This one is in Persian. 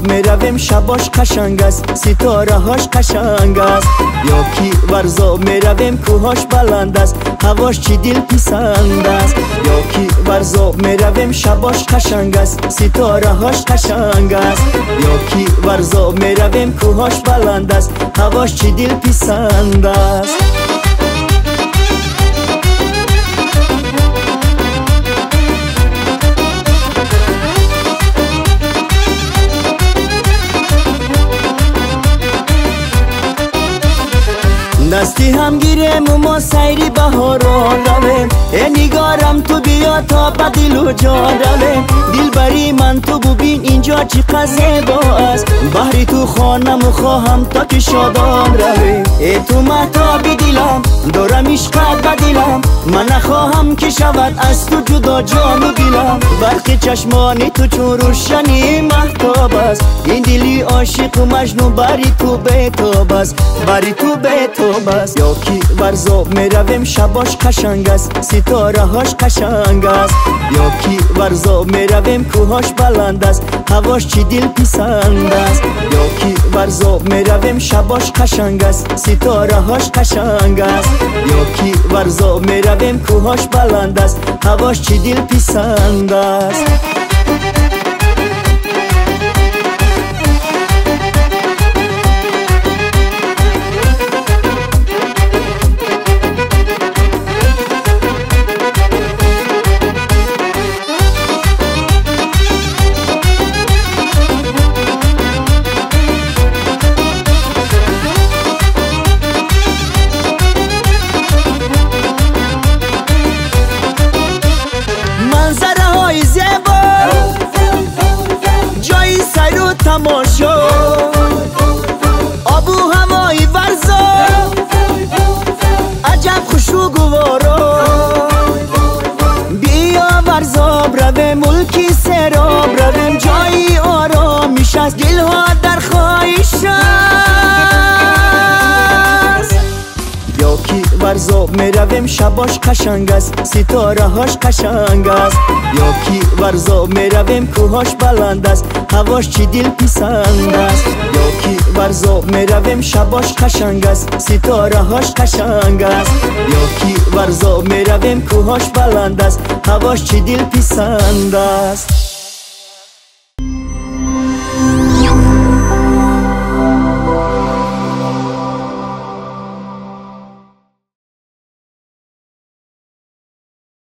ورزاب میرویم شباش قشنگ است ستاره هاش قشنگ است. یا کی ورزاب میرویم کوهاش بلند است هواش چی دل پسند است. یا کی ورزاب میرویم شباش قشنگ است ستاره هاش قشنگ است. یا کی ورزاب میرویم کوهاش بلند است هواش چی دل پسند است. دستی هم گیرم و ما سیری بهاران رویم. ای نگارم تو بیا تا به دل و جان رویم. دل بری من تو ببین اینجا چقدر زیبا است. بحری تو خانم و خواهم تا که شادان رویم. ای تو مهتاب دلم دارم عشقت به دلم. من نخواهم که شود از تو جدا جان و دلم. برق چشمانی تو چون روشنی مهتاب است. این دلی عاشق و مجنون بری تو بیتاب است. بری تو بیتاب است. یا کی ورزاب میرویم شباش قشنگ است ستاره هاش قشنگ است. یا کی ورزاب میرویم کوهاش بلند است هواش چی دل پسند است. یا کی ورزاب میرویم شباش قشنگ است ستاره هاش قشنگ است. یا کی ورزاب میرویم کوهاش بلند است هواش چی دل پسند است. منظره های زیبا جای سیر و تماشا آب و هوای ورزاب عجب خوش و گوارا. بیا ورزاب رویم ملکی سراب رویم جایی آرامیش از دلها در خواهش است. یا کی ورزاب میرویم شباش قشنگ است ستاره هاش قشنگ است. یا کی ورزاب میرویم کوهاش بلند است هواش چی دل پسند است. یا کی ورزاب میرویم شباش قشنگ است ستاره هاش قشنگ است. یا کی ورزاب میرویم کوهاش بلند است هواش چی دل پسند است.